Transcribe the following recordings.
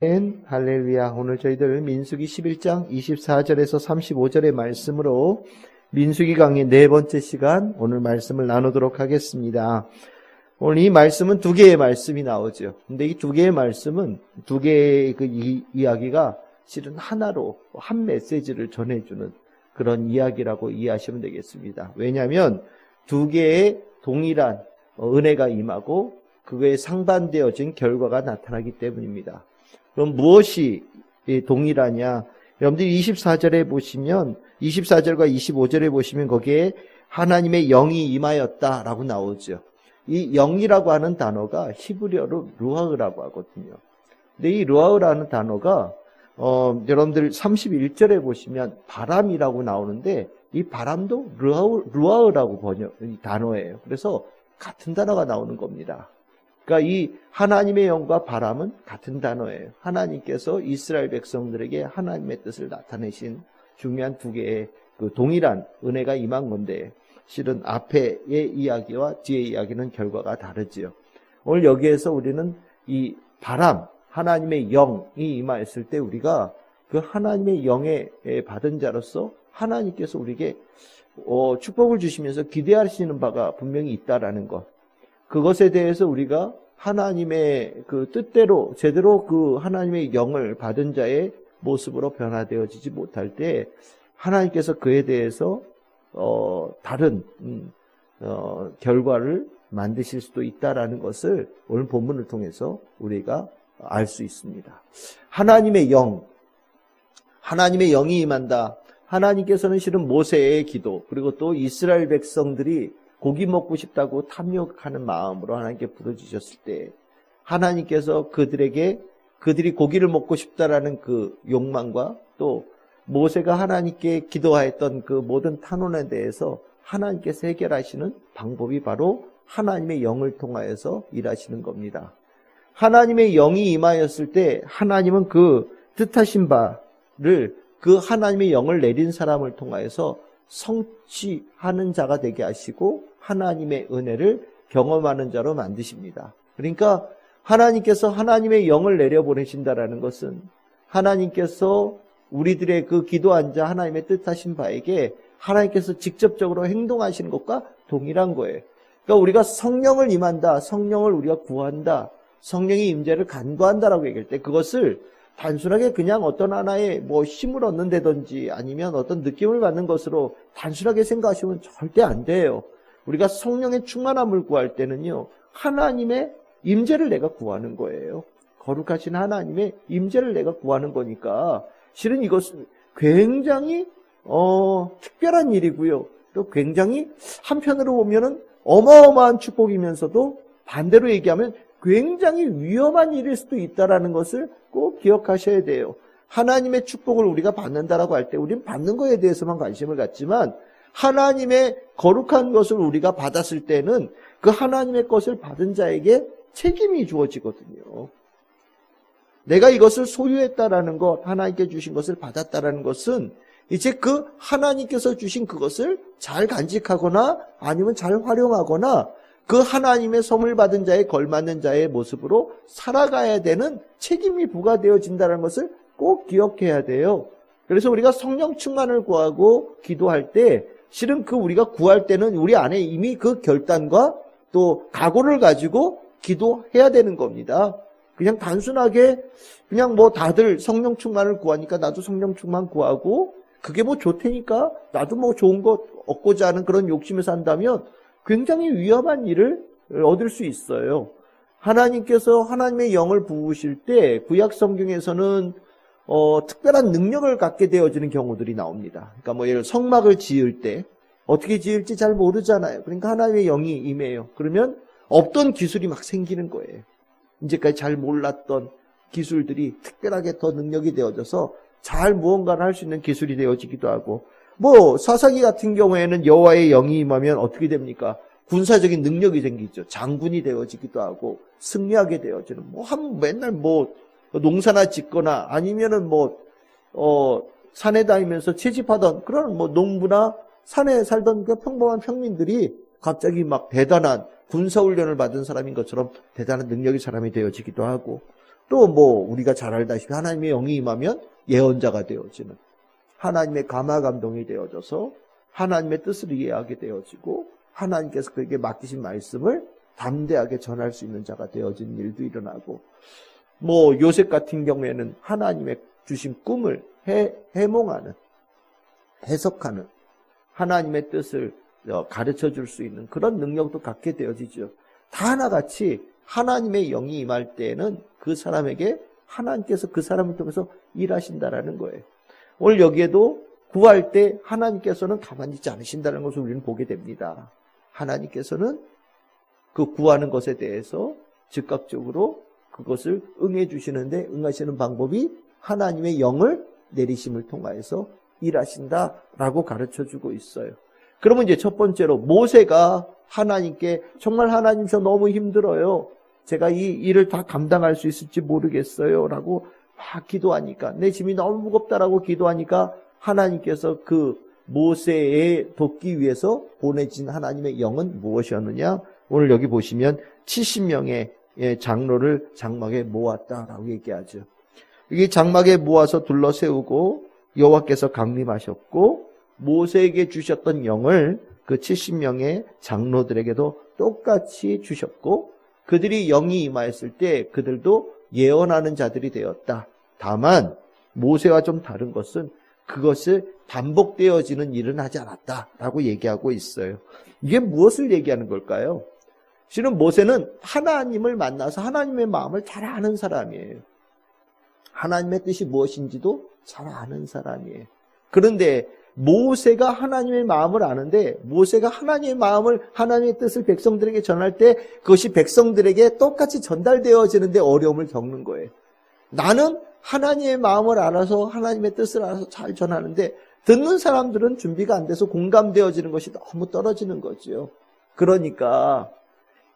할렐루야. 오늘 저희들 민수기 11장 24절에서 35절의 말씀으로 민수기 강의 네 번째 시간 오늘 말씀을 나누도록 하겠습니다. 오늘 이 말씀은 두 개의 말씀이 나오죠. 근데 이 두 개의 말씀은 두 개의 그 이야기가 실은 하나로 한 메시지를 전해주는 그런 이야기라고 이해하시면 되겠습니다. 왜냐하면 두 개의 동일한 은혜가 임하고 그거에 상반되어진 결과가 나타나기 때문입니다. 그럼 무엇이 동일하냐? 여러분들이 24절에 보시면 24절과 25절에 보시면 거기에 하나님의 영이 임하였다라고 나오죠. 이 영이라고 하는 단어가 히브리어로 루아흐라고 하거든요. 근데 이 루아흐라는 단어가 여러분들 31절에 보시면 바람이라고 나오는데 이 바람도 루아흐라고 이 단어예요. 그래서 같은 단어가 나오는 겁니다. 그러니까 이 하나님의 영과 바람은 같은 단어예요. 하나님께서 이스라엘 백성들에게 하나님의 뜻을 나타내신 중요한 두 개의 그 동일한 은혜가 임한 건데 실은 앞에의 이야기와 뒤의 이야기는 결과가 다르지요. 오늘 여기에서 우리는 이 바람, 하나님의 영이 임하였을 때 우리가 그 하나님의 영에 받은 자로서 하나님께서 우리에게 축복을 주시면서 기대하시는 바가 분명히 있다라는 것. 그것에 대해서 우리가 하나님의 그 뜻대로 제대로 그 하나님의 영을 받은 자의 모습으로 변화되어지지 못할 때 하나님께서 그에 대해서 다른 결과를 만드실 수도 있다라는 것을 오늘 본문을 통해서 우리가 알 수 있습니다. 하나님의 영이 임한다. 하나님께서는 실은 모세의 기도 그리고 또 이스라엘 백성들이 고기 먹고 싶다고 탐욕하는 마음으로 하나님께 부르짖었을 때 하나님께서 그들이 고기를 먹고 싶다라는 그 욕망과 또 모세가 하나님께 기도하였던 그 모든 탄원에 대해서 하나님께서 해결하시는 방법이 바로 하나님의 영을 통하여서 일하시는 겁니다. 하나님의 영이 임하였을 때 하나님은 그 뜻하신 바를 그 하나님의 영을 내린 사람을 통하여서 성취하는 자가 되게 하시고 하나님의 은혜를 경험하는 자로 만드십니다. 그러니까 하나님께서 하나님의 영을 내려보내신다라는 것은 하나님께서 우리들의 그 기도한 자 하나님의 뜻하신 바에게 하나님께서 직접적으로 행동하시는 것과 동일한 거예요. 그러니까 우리가 성령을 임한다, 성령을 우리가 구한다, 성령의 임재를 간구한다라고 얘기할 때 그것을 단순하게 그냥 어떤 하나의 힘을 얻는다든지 아니면 어떤 느낌을 받는 것으로 단순하게 생각하시면 절대 안 돼요. 우리가 성령의 충만함을 구할 때는요, 하나님의 임재를 내가 구하는 거예요. 거룩하신 하나님의 임재를 내가 구하는 거니까 실은 이것은 굉장히 특별한 일이고요. 또 굉장히 한편으로 보면은 어마어마한 축복이면서도 반대로 얘기하면 굉장히 위험한 일일 수도 있다라는 것을 꼭 기억하셔야 돼요. 하나님의 축복을 우리가 받는다라고 할 때 우리는 받는 거에 대해서만 관심을 갖지만 하나님의 거룩한 것을 우리가 받았을 때는 그 하나님의 것을 받은 자에게 책임이 주어지거든요. 내가 이것을 소유했다라는 것, 하나님께 주신 것을 받았다라는 것은 이제 그 하나님께서 주신 그것을 잘 간직하거나 아니면 잘 활용하거나 그 하나님의 선물 받은 자에 걸맞는 자의 모습으로 살아가야 되는 책임이 부과되어진다는 것을 꼭 기억해야 돼요. 그래서 우리가 성령 충만을 구하고 기도할 때 실은 그 우리가 구할 때는 우리 안에 이미 그 결단과 또 각오를 가지고 기도해야 되는 겁니다. 그냥 단순하게 그냥 다들 성령 충만을 구하니까 나도 성령 충만 구하고 그게 좋다니까 나도 좋은 것 얻고자 하는 그런 욕심에서 한다면 굉장히 위험한 일을 얻을 수 있어요. 하나님께서 하나님의 영을 부으실 때 구약 성경에서는 특별한 능력을 갖게 되어지는 경우들이 나옵니다. 그러니까 예를 들어 성막을 지을 때 어떻게 지을지 잘 모르잖아요. 그러니까 하나님의 영이 임해요. 그러면 없던 기술이 막 생기는 거예요. 이제까지 잘 몰랐던 기술들이 특별하게 더 능력이 되어져서 잘 무언가를 할 수 있는 기술이 되어지기도 하고 사사기 같은 경우에는 여호와의 영이 임하면 어떻게 됩니까? 군사적인 능력이 생기죠. 장군이 되어지기도 하고 승리하게 되어지는 맨날 농사나 짓거나 아니면은 산에 다니면서 채집하던 그런 농부나 산에 살던 그 평범한 평민들이 갑자기 막 대단한 군사훈련을 받은 사람인 것처럼 대단한 능력의 사람이 되어지기도 하고 또 뭐 우리가 잘 알다시피 하나님의 영이 임하면 예언자가 되어지는, 하나님의 감화감동이 되어져서 하나님의 뜻을 이해하게 되어지고 하나님께서 그에게 맡기신 말씀을 담대하게 전할 수 있는 자가 되어지는 일도 일어나고, 뭐 요셉 같은 경우에는 하나님의 주신 꿈을 해몽하는, 해석하는, 하나님의 뜻을 가르쳐 줄 수 있는 그런 능력도 갖게 되어지죠. 다 하나같이 하나님의 영이 임할 때에는 그 사람에게 하나님께서 그 사람을 통해서 일하신다라는 거예요. 오늘 여기에도 구할 때 하나님께서는 가만히 있지 않으신다는 것을 우리는 보게 됩니다. 하나님께서는 그 구하는 것에 대해서 즉각적으로 그것을 응해 주시는데, 응하시는 방법이 하나님의 영을 내리심을 통하여서 일하신다라고 가르쳐 주고 있어요. 그러면 이제 첫 번째로 모세가 하나님께 정말 하나님 저 너무 힘들어요, 제가 이 일을 다 감당할 수 있을지 모르겠어요 라고 막 기도하니까, 내 짐이 너무 무겁다라고 기도하니까 하나님께서 그 모세에 돕기 위해서 보내진 하나님의 영은 무엇이었느냐? 오늘 여기 보시면 70명의 장로를 장막에 모았다라고 얘기하죠. 이게 장막에 모아서 둘러 세우고 여호와께서 강림하셨고 모세에게 주셨던 영을 그 70명의 장로들에게도 똑같이 주셨고, 그들이 영이 임하였을 때 그들도 예언하는 자들이 되었다. 다만 모세와 좀 다른 것은 그것을 반복되어지는 일은 하지 않았다라고 얘기하고 있어요. 이게 무엇을 얘기하는 걸까요? 실은 모세는 하나님을 만나서 하나님의 마음을 잘 아는 사람이에요. 하나님의 뜻이 무엇인지도 잘 아는 사람이에요. 그런데 모세가 하나님의 마음을 아는데, 모세가 하나님의 마음을, 하나님의 뜻을 백성들에게 전할 때 그것이 백성들에게 똑같이 전달되어지는데 어려움을 겪는 거예요. 나는 하나님의 마음을 알아서 하나님의 뜻을 알아서 잘 전하는데 듣는 사람들은 준비가 안 돼서 공감되어지는 것이 너무 떨어지는 거죠. 그러니까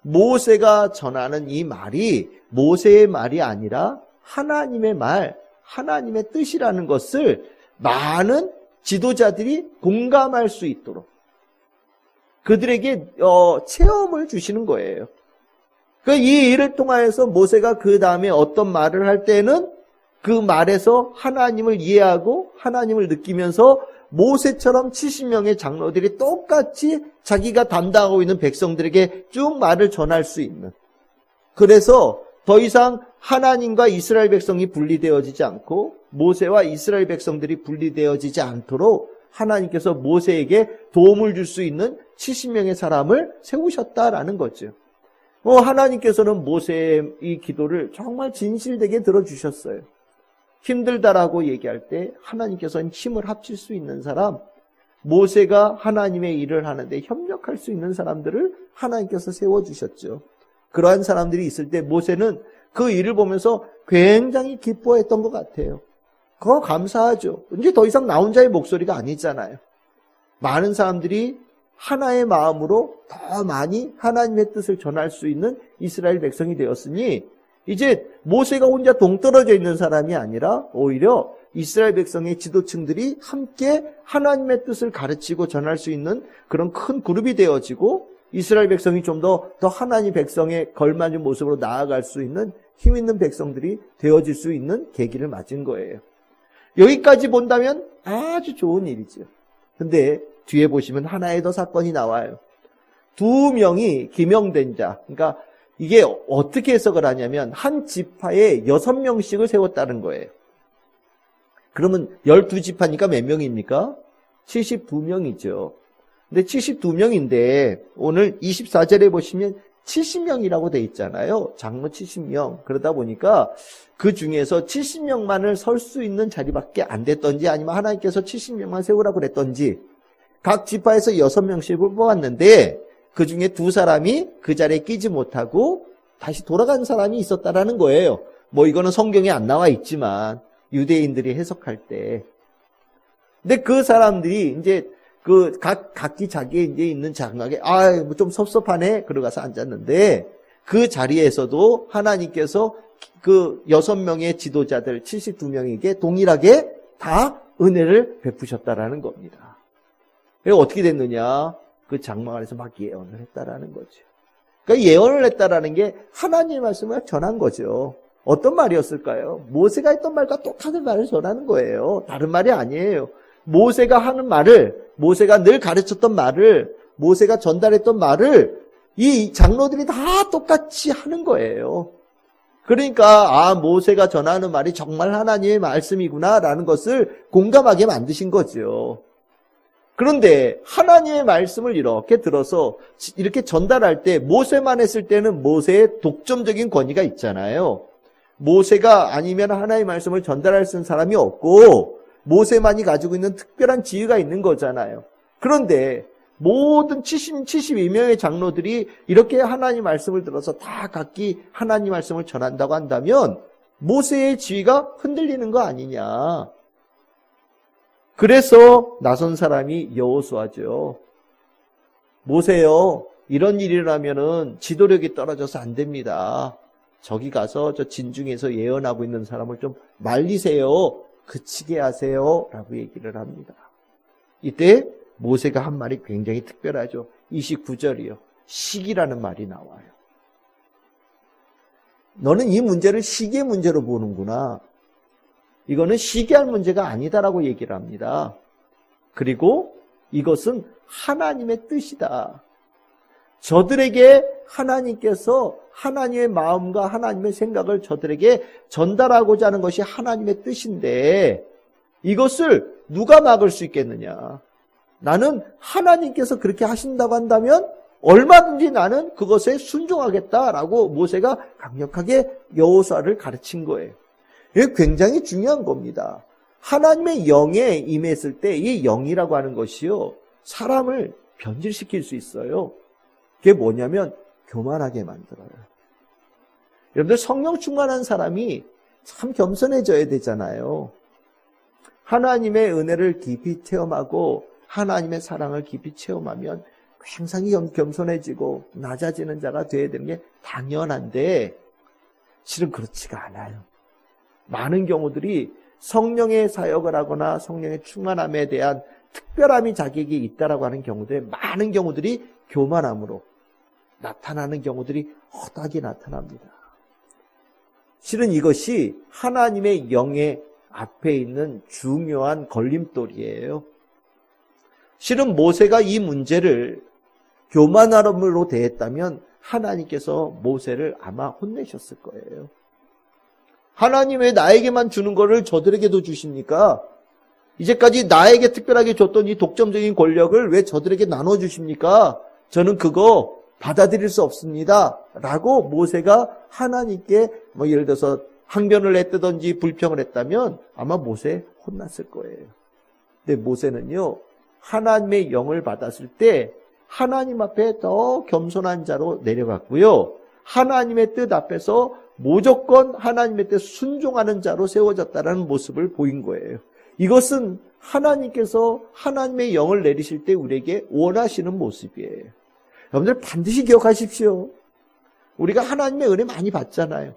모세가 전하는 이 말이 모세의 말이 아니라 하나님의 말, 하나님의 뜻이라는 것을 많은 지도자들이 공감할 수 있도록 그들에게 체험을 주시는 거예요. 이 일을 통하여서 모세가 그 다음에 어떤 말을 할 때는 그 말에서 하나님을 이해하고 하나님을 느끼면서 모세처럼 70명의 장로들이 똑같이 자기가 담당하고 있는 백성들에게 쭉 말을 전할 수 있는, 그래서 더 이상 하나님과 이스라엘 백성이 분리되어지지 않고 모세와 이스라엘 백성들이 분리되어지지 않도록 하나님께서 모세에게 도움을 줄 수 있는 70명의 사람을 세우셨다라는 거죠. 하나님께서는 모세의 이 기도를 정말 진실되게 들어주셨어요. 힘들다라고 얘기할 때 하나님께서는 힘을 합칠 수 있는 사람, 모세가 하나님의 일을 하는데 협력할 수 있는 사람들을 하나님께서 세워주셨죠. 그러한 사람들이 있을 때 모세는 그 일을 보면서 굉장히 기뻐했던 것 같아요. 그거 감사하죠. 이제 더 이상 나 혼자의 목소리가 아니잖아요. 많은 사람들이 하나의 마음으로 더 많이 하나님의 뜻을 전할 수 있는 이스라엘 백성이 되었으니 이제 모세가 혼자 동떨어져 있는 사람이 아니라 오히려 이스라엘 백성의 지도층들이 함께 하나님의 뜻을 가르치고 전할 수 있는 그런 큰 그룹이 되어지고 이스라엘 백성이 좀 더 하나님 백성에 걸맞는 모습으로 나아갈 수 있는 힘 있는 백성들이 되어질 수 있는 계기를 맞은 거예요. 여기까지 본다면 아주 좋은 일이죠. 근데 뒤에 보시면 하나의 더 사건이 나와요. 2명이 기명된 자, 그러니까 이게 어떻게 해석을 하냐면 한 지파에 6명씩을 세웠다는 거예요. 그러면 12지파니까 몇 명입니까? 72명이죠. 근데 72명인데 오늘 24절에 보시면 70명이라고 돼 있잖아요. 장로 70명. 그러다 보니까 그 중에서 70명만을 설 수 있는 자리밖에 안 됐던지 아니면 하나님께서 70명만 세우라고 그랬던지 각 지파에서 6명씩을 뽑았는데 그 중에 2사람이 그 자리에 끼지 못하고 다시 돌아간 사람이 있었다라는 거예요. 뭐 이거는 성경에 안 나와 있지만 유대인들이 해석할 때. 근데 그 사람들이 이제 각기 자기에 이제 있는 장막에, 뭐 좀 섭섭하네. 그러고 가서 앉았는데, 그 자리에서도 하나님께서 그 6명의 지도자들 72명에게 동일하게 다 은혜를 베푸셨다라는 겁니다. 어떻게 됐느냐? 그 장막 안에서 막 예언을 했다라는 거죠. 그러니까 예언을 했다라는 게 하나님의 말씀을 전한 거죠. 어떤 말이었을까요? 모세가 했던 말과 똑같은 말을 전하는 거예요. 다른 말이 아니에요. 모세가 하는 말을, 모세가 늘 가르쳤던 말을, 모세가 전달했던 말을 이 장로들이 다 똑같이 하는 거예요. 그러니까 모세가 전하는 말이 정말 하나님의 말씀이구나라는 것을 공감하게 만드신 거죠. 그런데 하나님의 말씀을 이렇게 들어서 이렇게 전달할 때 모세만 했을 때는 모세의 독점적인 권위가 있잖아요. 모세가 아니면 하나님의 말씀을 전달할 수 있는 사람이 없고 모세만이 가지고 있는 특별한 지위가 있는 거잖아요. 그런데 모든 72명의 장로들이 이렇게 하나님 말씀을 들어서 다 각기 하나님 말씀을 전한다고 한다면 모세의 지위가 흔들리는 거 아니냐. 그래서 나선 사람이 여호수아죠. 모세요, 이런 일이 일어나면은 지도력이 떨어져서 안 됩니다. 저기 가서 저 진중에서 예언하고 있는 사람을 좀 말리세요. 그치게 하세요. 라고 얘기를 합니다. 이때 모세가 한 말이 굉장히 특별하죠. 29절이요. 시기라는 말이 나와요. 너는 이 문제를 시기의 문제로 보는구나. 이거는 시기할 문제가 아니다라고 얘기를 합니다. 그리고 이것은 하나님의 뜻이다. 저들에게 하나님께서 하나님의 마음과 하나님의 생각을 저들에게 전달하고자 하는 것이 하나님의 뜻인데 이것을 누가 막을 수 있겠느냐. 나는 하나님께서 그렇게 하신다고 한다면 얼마든지 나는 그것에 순종하겠다라고 모세가 강력하게 여호수아를 가르친 거예요. 이게 굉장히 중요한 겁니다. 하나님의 영에 임했을 때 이 영이라고 하는 것이요, 사람을 변질시킬 수 있어요. 그게 뭐냐면 교만하게 만들어요. 여러분들 성령 충만한 사람이 참 겸손해져야 되잖아요. 하나님의 은혜를 깊이 체험하고 하나님의 사랑을 깊이 체험하면 굉장히 겸손해지고 낮아지는 자가 되어야 되는 게 당연한데 실은 그렇지가 않아요. 많은 경우들이 성령의 사역을 하거나 성령의 충만함에 대한 특별함이 자기에게 있다라고 하는 경우들에 많은 경우들이 교만함으로 나타나는 경우들이 허다하게 나타납니다. 실은 이것이 하나님의 영의 앞에 있는 중요한 걸림돌이에요. 실은 모세가 이 문제를 교만함으로 대했다면 하나님께서 모세를 아마 혼내셨을 거예요. 하나님 왜 나에게만 주는 거를 저들에게도 주십니까? 이제까지 나에게 특별하게 줬던 이 독점적인 권력을 왜 저들에게 나눠주십니까? 저는 그거 받아들일 수 없습니다. 라고 모세가 하나님께 예를 들어서 항변을 했다든지 불평을 했다면 아마 모세 혼났을 거예요. 근데 모세는요, 하나님의 영을 받았을 때 하나님 앞에 더 겸손한 자로 내려갔고요. 하나님의 뜻 앞에서 무조건 하나님의 뜻 순종하는 자로 세워졌다는 모습을 보인 거예요. 이것은 하나님께서 하나님의 영을 내리실 때 우리에게 원하시는 모습이에요. 여러분들 반드시 기억하십시오. 우리가 하나님의 은혜 많이 받잖아요.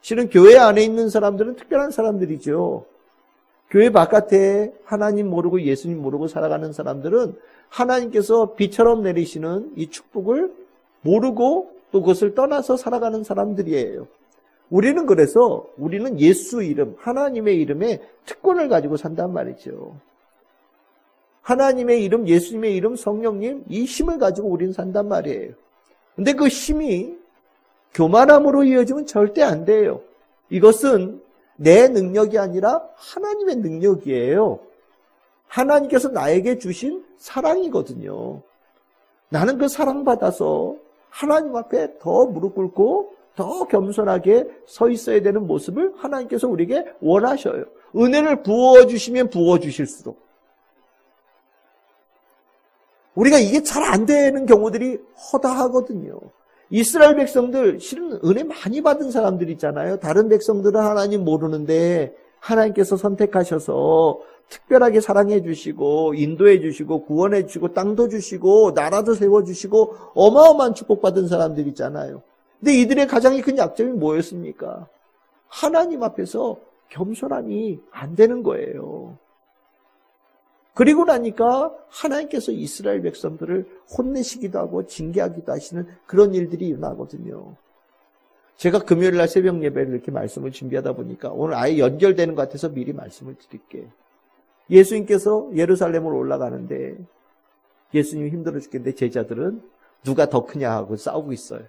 실은 교회 안에 있는 사람들은 특별한 사람들이죠. 교회 바깥에 하나님 모르고 예수님 모르고 살아가는 사람들은 하나님께서 비처럼 내리시는 이 축복을 모르고 또 그것을 떠나서 살아가는 사람들이에요. 우리는 그래서 우리는 예수 이름, 하나님의 이름에 특권을 가지고 산단 말이죠. 하나님의 이름, 예수님의 이름, 성령님, 이 힘을 가지고 우리는 산단 말이에요. 근데 그 힘이 교만함으로 이어지면 절대 안 돼요. 이것은 내 능력이 아니라 하나님의 능력이에요. 하나님께서 나에게 주신 사랑이거든요. 나는 그 사랑받아서 하나님 앞에 더 무릎 꿇고 더 겸손하게 서 있어야 되는 모습을 하나님께서 우리에게 원하셔요. 은혜를 부어주시면 부어주실수록. 우리가 이게 잘 안 되는 경우들이 허다하거든요. 이스라엘 백성들 실은 은혜 많이 받은 사람들 있잖아요. 다른 백성들은 하나님 모르는데 하나님께서 선택하셔서 특별하게 사랑해 주시고 인도해 주시고 구원해 주시고 땅도 주시고 나라도 세워주시고 어마어마한 축복받은 사람들 있잖아요. 근데 이들의 가장 큰 약점이 뭐였습니까? 하나님 앞에서 겸손함이 안 되는 거예요. 그리고 나니까 하나님께서 이스라엘 백성들을 혼내시기도 하고 징계하기도 하시는 그런 일들이 일어나거든요. 제가 금요일날 새벽 예배를 이렇게 말씀을 준비하다 보니까 오늘 아예 연결되는 것 같아서 미리 말씀을 드릴게요. 예수님께서 예루살렘으로 올라가는데 예수님이 힘들어 죽겠는데 제자들은 누가 더 크냐 하고 싸우고 있어요.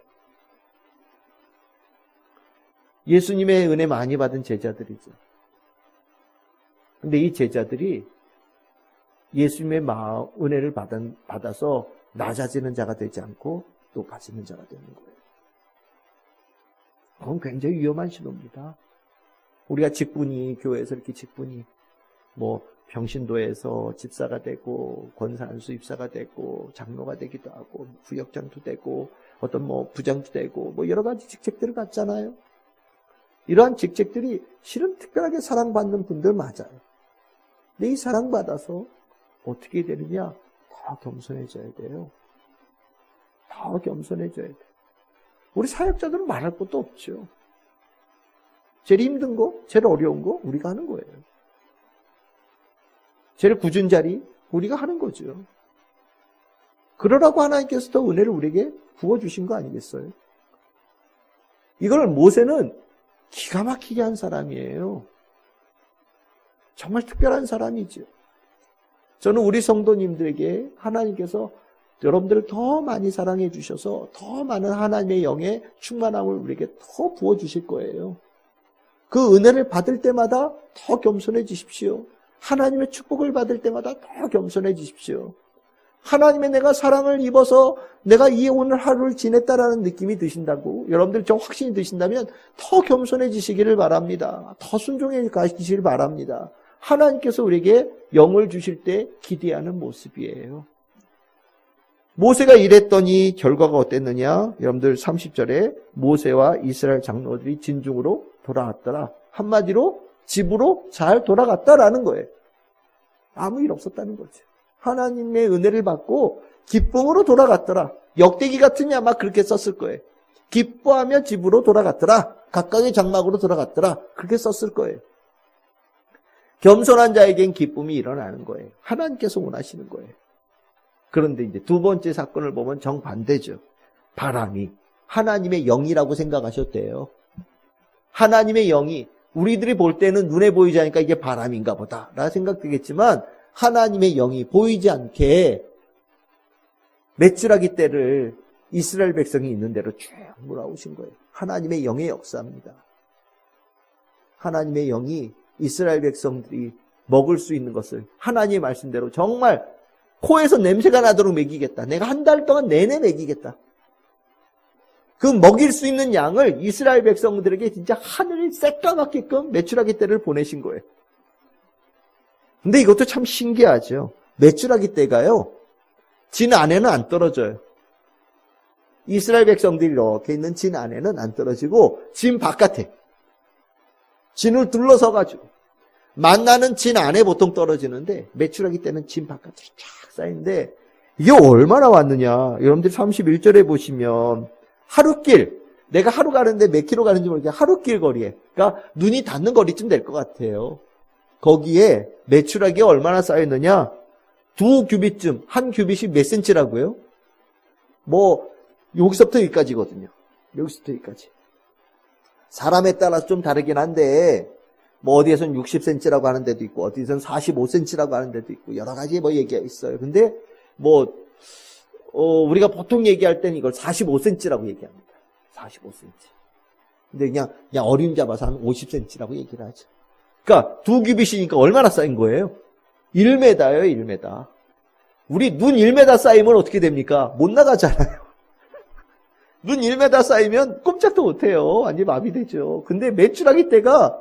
예수님의 은혜 많이 받은 제자들이죠. 근데 이 제자들이 예수님의 은혜를 받아서 낮아지는 자가 되지 않고 높아지는 자가 되는 거예요. 그건 굉장히 위험한 신호입니다. 우리가 직분이, 교회에서 이렇게 직분이, 병신도에서 집사가 되고, 권사안수 입사가 되고, 장로가 되기도 하고, 구역장도 되고, 어떤 부장도 되고, 여러 가지 직책들을 갖잖아요. 이러한 직책들이 실은 특별하게 사랑받는 분들 맞아요. 근데 이 사랑받아서 어떻게 되느냐? 더 겸손해져야 돼요. 더 겸손해져야 돼요. 우리 사역자들은 말할 것도 없죠. 제일 힘든 거, 제일 어려운 거 우리가 하는 거예요. 제일 굳은 자리 우리가 하는 거죠. 그러라고 하나님께서 더 은혜를 우리에게 부어주신 거 아니겠어요? 이걸 모세는 기가 막히게 한 사람이에요. 정말 특별한 사람이죠. 저는 우리 성도님들에게 하나님께서 여러분들을 더 많이 사랑해 주셔서 더 많은 하나님의 영의 충만함을 우리에게 더 부어주실 거예요. 그 은혜를 받을 때마다 더 겸손해지십시오. 하나님의 축복을 받을 때마다 더 겸손해지십시오. 하나님의 내가 사랑을 입어서 내가 이 오늘 하루를 지냈다라는 느낌이 드신다고 여러분들 좀 확신이 드신다면 더 겸손해지시기를 바랍니다. 더 순종해 가시기를 바랍니다. 하나님께서 우리에게 영을 주실 때 기대하는 모습이에요. 모세가 이랬더니 결과가 어땠느냐? 여러분들 30절에 모세와 이스라엘 장로들이 진중으로 돌아왔더라. 한마디로 집으로 잘 돌아갔다라는 거예요. 아무 일 없었다는 거죠. 하나님의 은혜를 받고 기쁨으로 돌아갔더라. 역대기 같으면 아마 그렇게 썼을 거예요. 기뻐하며 집으로 돌아갔더라. 각각의 장막으로 돌아갔더라. 그렇게 썼을 거예요. 겸손한 자에겐 기쁨이 일어나는 거예요. 하나님께서 원하시는 거예요. 그런데 이제 두 번째 사건을 보면 정반대죠. 바람이 하나님의 영이라고 생각하셨대요. 하나님의 영이 우리들이 볼 때는 눈에 보이지 않으니까 이게 바람인가 보다 라고 생각되겠지만 하나님의 영이 보이지 않게 메추라기 떼를 이스라엘 백성이 있는 대로 쭉 몰아오신 거예요. 하나님의 영의 역사입니다. 하나님의 영이 이스라엘 백성들이 먹을 수 있는 것을 하나님의 말씀대로 정말 코에서 냄새가 나도록 먹이겠다. 내가 한 달 동안 내내 먹이겠다. 그 먹일 수 있는 양을 이스라엘 백성들에게 진짜 하늘이 새까맣게끔 메추라기 떼를 보내신 거예요. 근데 이것도 참 신기하죠. 메추라기 떼가요, 진 안에는 안 떨어져요. 이스라엘 백성들이 이렇게 있는 진 안에는 안 떨어지고 진 바깥에 진을 둘러서가지고 만나는 진 안에 보통 떨어지는데 메추라기 떼는 진 바깥으로 쫙 쌓이는데 이게 얼마나 왔느냐. 여러분들 31절에 보시면 하루길, 내가 하루 가는데 몇 킬로 가는지 모르겠는데 하루길 거리에, 그러니까 눈이 닿는 거리쯤 될 것 같아요. 거기에 메추라기가 얼마나 쌓여있느냐? 2규빗쯤, 한 규빗이 몇 센치라고요? 여기서부터 여기까지거든요. 여기서부터 여기까지. 사람에 따라서 좀 다르긴 한데, 어디에선 60cm라고 하는 데도 있고, 어디에선 45cm라고 하는 데도 있고, 여러 가지 얘기가 있어요. 근데, 우리가 보통 얘기할 때는 이걸 45cm라고 얘기합니다. 45cm. 근데 그냥 어림 잡아서 한 50cm라고 얘기를 하죠. 그러니까 2규빗이니까 얼마나 쌓인 거예요? 1m예요, 1m. 우리 눈 1m 쌓이면 어떻게 됩니까? 못 나가잖아요. 눈 1m 쌓이면 꼼짝도 못해요. 완전히 마비되죠. 근데 메추라기 떼가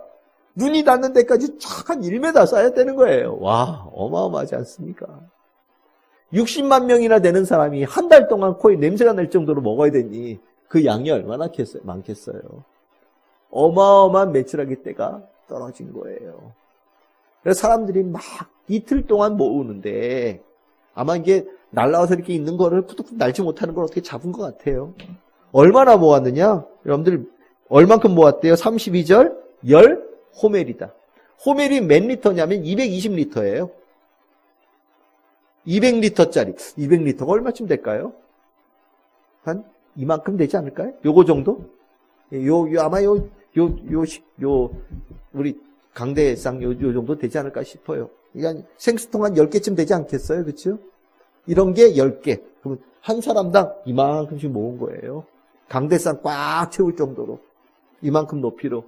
눈이 닿는 데까지 쫙 한 1m 쌓였다는 거예요. 와, 어마어마하지 않습니까? 60만 명이나 되는 사람이 한 달 동안 코에 냄새가 날 정도로 먹어야 되니 그 양이 얼마나 많겠어요. 어마어마한 메추라기 떼가 떨어진 거예요. 그래서 사람들이 막 이틀 동안 모으는데 아마 이게 날라와서 이렇게 있는 거를 푸득푸득 날지 못하는 걸 어떻게 잡은 것 같아요. 얼마나 모았느냐? 여러분들 얼만큼 모았대요? 32절 10호멜이다. 호멜이 몇 리터냐면 220리터예요. 200리터짜리. 200리터가 얼마쯤 될까요? 한 이만큼 되지 않을까요? 요거 정도? 아마 우리 강대상 요 정도 되지 않을까 싶어요. 그러니까 생수통 한 10개쯤 되지 않겠어요? 그렇죠? 이런 게 10개. 그러면 한 사람당 이만큼씩 모은 거예요. 강대상 꽉 채울 정도로. 이만큼 높이로.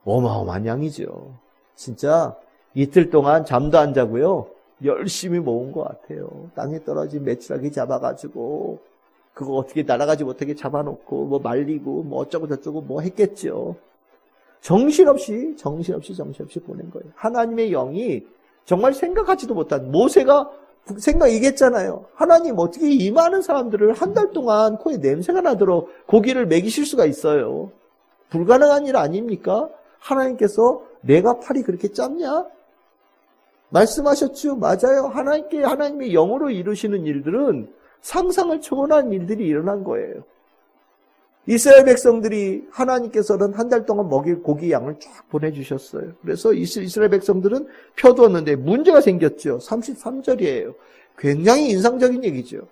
어마어마한 양이죠. 진짜 이틀 동안 잠도 안 자고요. 열심히 모은 것 같아요. 땅에 떨어진 메추라기 잡아가지고 그거 어떻게 날아가지 못하게 잡아놓고 뭐 말리고 뭐 어쩌고 저쩌고 뭐 했겠죠. 정신없이 보낸 거예요. 하나님의 영이 정말 생각하지도 못한, 모세가 얘기했잖아요. 하나님 어떻게 이 많은 사람들을 한 달 동안 코에 냄새가 나도록 고기를 먹이실 수가 있어요. 불가능한 일 아닙니까? 하나님께서 내가 팔이 그렇게 짧냐? 말씀하셨죠. 맞아요. 하나님의 영으로 이루시는 일들은 상상을 초월한 일들이 일어난 거예요. 이스라엘 백성들이 하나님께서는 한 달 동안 먹일 고기 양을 쫙 보내주셨어요. 그래서 이스라엘 백성들은 펴두었는데 문제가 생겼죠. 33절이에요. 굉장히 인상적인 얘기죠.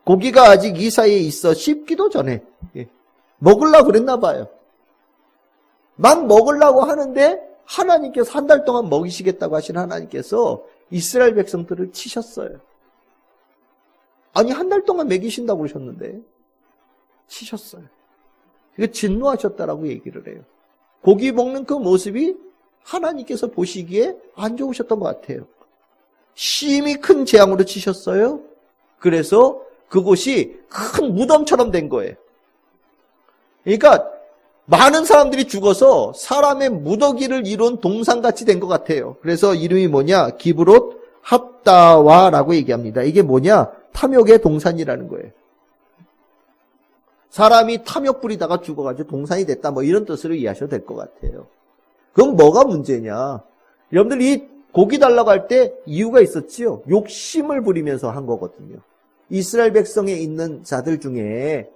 고기가 아직 이 사이에 있어 씹기도 전에 먹으려고 그랬나 봐요. 막 먹으려고 하는데 하나님께서 한 달 동안 먹이시겠다고 하신 하나님께서 이스라엘 백성들을 치셨어요. 아니 한 달 동안 먹이신다고 그러셨는데 치셨어요. 이거 진노하셨다라고 얘기를 해요. 고기 먹는 그 모습이 하나님께서 보시기에 안 좋으셨던 것 같아요. 심히 큰 재앙으로 치셨어요. 그래서 그곳이 큰 무덤처럼 된 거예요. 그러니까 많은 사람들이 죽어서 사람의 무더기를 이룬 동상같이 된 것 같아요. 그래서 이름이 뭐냐? 기브롯 핫다와라고 얘기합니다. 이게 뭐냐? 탐욕의 동산이라는 거예요. 사람이 탐욕 부리다가 죽어가지고 동산이 됐다 뭐 이런 뜻으로 이해하셔도 될 것 같아요. 그럼 뭐가 문제냐? 여러분들 이 고기 달라고 할 때 이유가 있었지요. 욕심을 부리면서 한 거거든요. 이스라엘 백성에 있는 자들 중에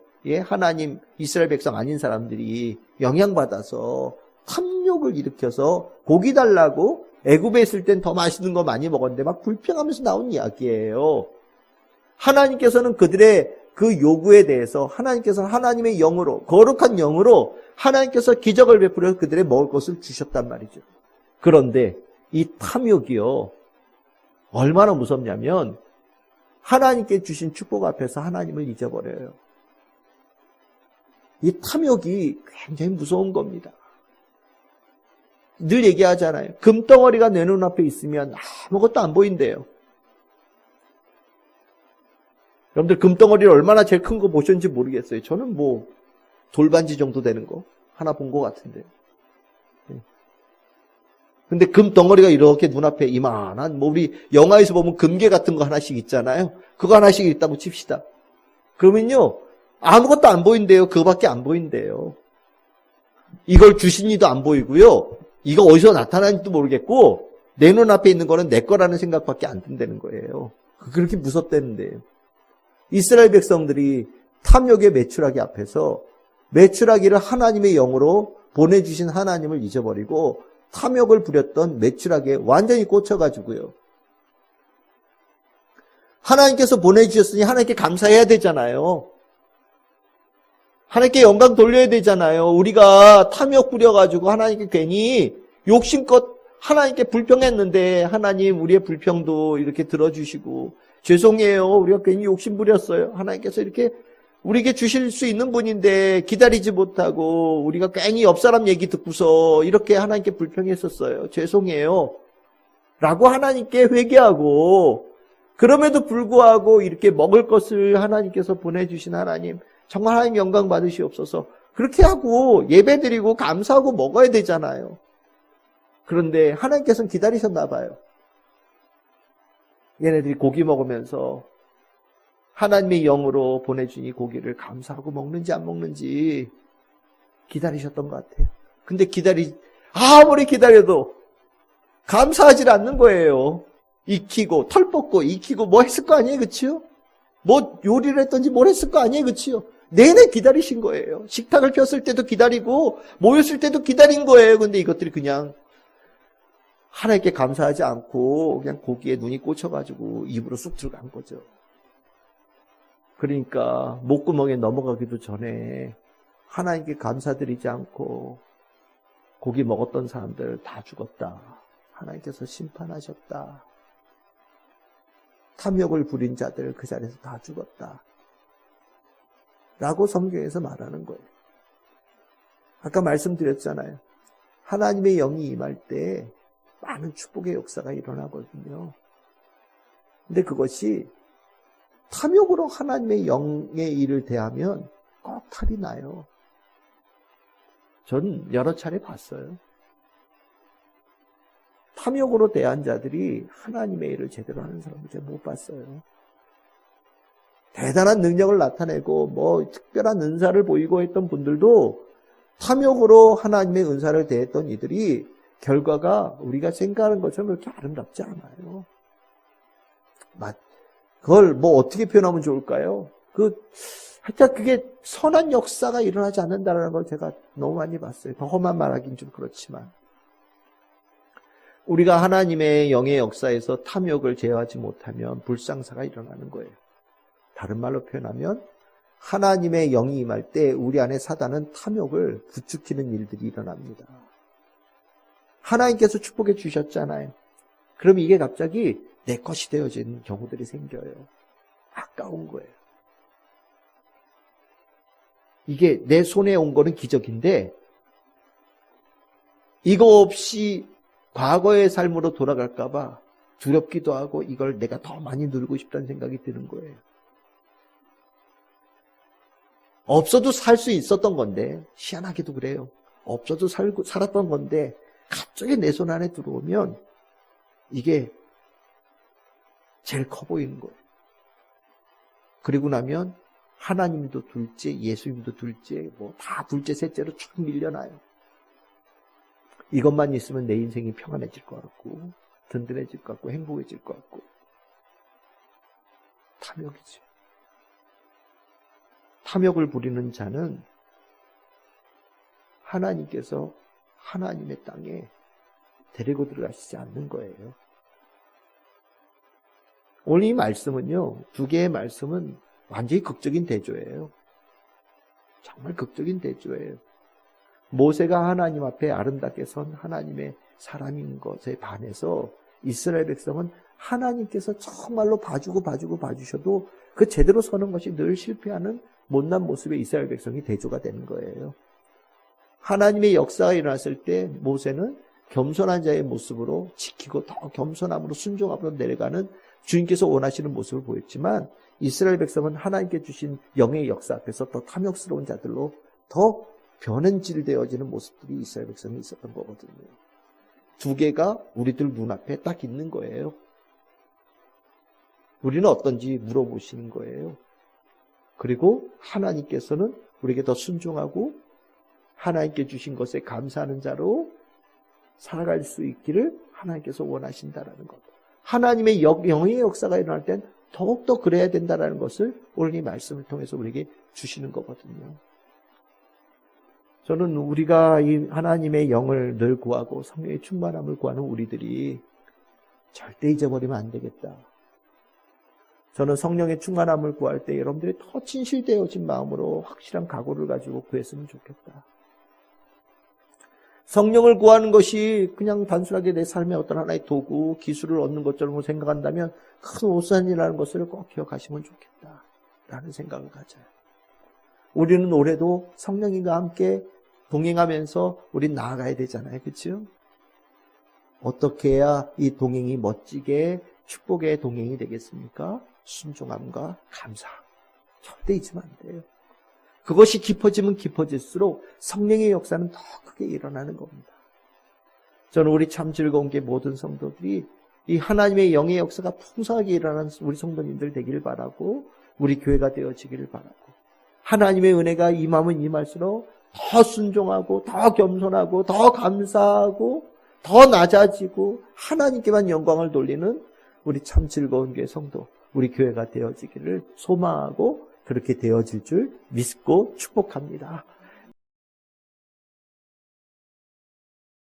하나님 이스라엘 백성 아닌 사람들이 영향받아서 탐욕을 일으켜서 고기 달라고 애굽에 있을 땐 더 맛있는 거 많이 먹었는데 막 불평하면서 나온 이야기예요. 하나님께서는 그들의 그 요구에 대해서 하나님께서는 하나님의 영으로, 거룩한 영으로 하나님께서 기적을 베풀어 그들의 먹을 것을 주셨단 말이죠. 그런데 이 탐욕이요, 얼마나 무섭냐면 하나님께 주신 축복 앞에서 하나님을 잊어버려요. 이 탐욕이 굉장히 무서운 겁니다. 늘 얘기하잖아요. 금덩어리가 내 눈앞에 있으면 아무것도 안 보인대요. 여러분들 금덩어리를 얼마나 제일 큰 거 보셨는지 모르겠어요. 저는 뭐 돌반지 정도 되는 거 하나 본 것 같은데. 근데 금덩어리가 이렇게 눈앞에 이만한, 뭐 우리 영화에서 보면 금괴 같은 거 하나씩 있잖아요. 그거 하나씩 있다고 칩시다. 그러면요, 아무것도 안 보인대요. 그거밖에 안 보인대요. 이걸 주신 이도 안 보이고요. 이거 어디서 나타나는지도 모르겠고 내 눈앞에 있는 거는 내 거라는 생각밖에 안 든다는 거예요. 그렇게 무섭다는데요. 이스라엘 백성들이 탐욕의 메추라기 앞에서 메추라기를 하나님의 영으로 보내주신 하나님을 잊어버리고 탐욕을 부렸던 메추라기에 완전히 꽂혀가지고요. 하나님께서 보내주셨으니 하나님께 감사해야 되잖아요. 하나님께 영광 돌려야 되잖아요. 우리가 탐욕 부려가지고 하나님께 괜히 욕심껏 하나님께 불평했는데 하나님 우리의 불평도 이렇게 들어주시고 죄송해요. 우리가 괜히 욕심 부렸어요. 하나님께서 이렇게 우리에게 주실 수 있는 분인데 기다리지 못하고 우리가 괜히 옆 사람 얘기 듣고서 이렇게 하나님께 불평했었어요. 죄송해요. 라고 하나님께 회개하고 그럼에도 불구하고 이렇게 먹을 것을 하나님께서 보내주신 하나님 정말 하나님 영광 받으시옵소서. 그렇게 하고 예배드리고 감사하고 먹어야 되잖아요. 그런데 하나님께서는 기다리셨나 봐요. 얘네들이 고기 먹으면서 하나님의 영으로 보내주니 고기를 감사하고 먹는지 안 먹는지 기다리셨던 것 같아요. 근데 아무리 기다려도 감사하지 않는 거예요. 익히고 털 뽑고 익히고 뭐 했을 거 아니에요, 그치요? 뭐 요리를 했던지 뭘 했을 거 아니에요, 그치요? 내내 기다리신 거예요. 식탁을 폈을 때도 기다리고 모였을 때도 기다린 거예요. 근데 이것들이 그냥 하나님께 감사하지 않고 그냥 고기에 눈이 꽂혀가지고 입으로 쑥 들어간 거죠. 그러니까 목구멍에 넘어가기도 전에 하나님께 감사드리지 않고 고기 먹었던 사람들 다 죽었다. 하나님께서 심판하셨다. 탐욕을 부린 자들 그 자리에서 다 죽었다. 라고 성경에서 말하는 거예요. 아까 말씀드렸잖아요. 하나님의 영이 임할 때 많은 축복의 역사가 일어나거든요. 근데 그것이 탐욕으로 하나님의 영의 일을 대하면 꼭 탈이 나요. 전 여러 차례 봤어요. 탐욕으로 대한 자들이 하나님의 일을 제대로 하는 사람을 제가 못 봤어요. 대단한 능력을 나타내고 뭐 특별한 은사를 보이고 했던 분들도 탐욕으로 하나님의 은사를 대했던 이들이 결과가 우리가 생각하는 것처럼 그렇게 아름답지 않아요. 그걸 뭐 어떻게 표현하면 좋을까요? 하여튼 그게 선한 역사가 일어나지 않는다는 걸 제가 너무 많이 봤어요. 더 험한 말하긴 좀 그렇지만. 우리가 하나님의 영의 역사에서 탐욕을 제어하지 못하면 불상사가 일어나는 거예요. 다른 말로 표현하면 하나님의 영이 임할 때 우리 안에 사단은 탐욕을 부추기는 일들이 일어납니다. 하나님께서 축복해 주셨잖아요. 그럼 이게 갑자기 내 것이 되어지는 경우들이 생겨요. 아까운 거예요. 이게 내 손에 온 거는 기적인데 이거 없이 과거의 삶으로 돌아갈까 봐 두렵기도 하고 이걸 내가 더 많이 누리고 싶다는 생각이 드는 거예요. 없어도 살 수 있었던 건데 희한하게도 그래요. 없어도 살았던 건데 갑자기 내 손 안에 들어오면 이게 제일 커 보이는 거예요. 그리고 나면 하나님도 둘째, 예수님도 둘째, 뭐 다 둘째, 셋째로 쭉 밀려나요. 이것만 있으면 내 인생이 평안해질 것 같고 든든해질 것 같고 행복해질 것 같고 탐욕이죠. 탐욕을 부리는 자는 하나님께서 하나님의 땅에 데리고 들어가시지 않는 거예요. 오늘 이 말씀은요, 두 개의 말씀은 완전히 극적인 대조예요. 정말 극적인 대조예요. 모세가 하나님 앞에 아름답게 선 하나님의 사람인 것에 반해서 이스라엘 백성은 하나님께서 정말로 봐주셔도 그 제대로 서는 것이 늘 실패하는 못난 모습의 이스라엘 백성이 대조가 되는 거예요. 하나님의 역사가 일어났을 때 모세는 겸손한 자의 모습으로 지키고 더 겸손함으로 순종함으로 내려가는 주님께서 원하시는 모습을 보였지만 이스라엘 백성은 하나님께 주신 영의 역사 앞에서 더 탐욕스러운 자들로 더 변현질되어지는 모습들이 이스라엘 백성이 있었던 거거든요. 두 개가 우리들 눈앞에 딱 있는 거예요. 우리는 어떤지 물어보시는 거예요. 그리고 하나님께서는 우리에게 더 순종하고 하나님께 주신 것에 감사하는 자로 살아갈 수 있기를 하나님께서 원하신다라는 것. 하나님의 영의 역사가 일어날 땐 더욱더 그래야 된다는 것을 오늘 이 말씀을 통해서 우리에게 주시는 거거든요. 저는 우리가 이 하나님의 영을 늘 구하고 성령의 충만함을 구하는 우리들이 절대 잊어버리면 안 되겠다. 저는 성령의 충만함을 구할 때 여러분들이 더 진실되어진 마음으로 확실한 각오를 가지고 구했으면 좋겠다. 성령을 구하는 것이 그냥 단순하게 내 삶의 어떤 하나의 도구, 기술을 얻는 것처럼 생각한다면 큰 오산이라는 것을 꼭 기억하시면 좋겠다라는 생각을 가져요. 우리는 올해도 성령님과 함께 동행하면서 우린 나아가야 되잖아요. 그렇죠? 어떻게 해야 이 동행이 멋지게 축복의 동행이 되겠습니까? 순종함과 감사. 절대 잊으면 안 돼요. 그것이 깊어지면 깊어질수록 성령의 역사는 더 크게 일어나는 겁니다. 저는 우리 참 즐거운 게 모든 성도들이 이 하나님의 영의 역사가 풍성하게 일어나는 우리 성도님들 되기를 바라고 우리 교회가 되어지기를 바라고 하나님의 은혜가 임하면 임할수록 더 순종하고 더 겸손하고 더 감사하고 더 낮아지고 하나님께만 영광을 돌리는 우리 참 즐거운 교회 성도 우리 교회가 되어지기를 소망하고 그렇게 되어질 줄 믿고 축복합니다.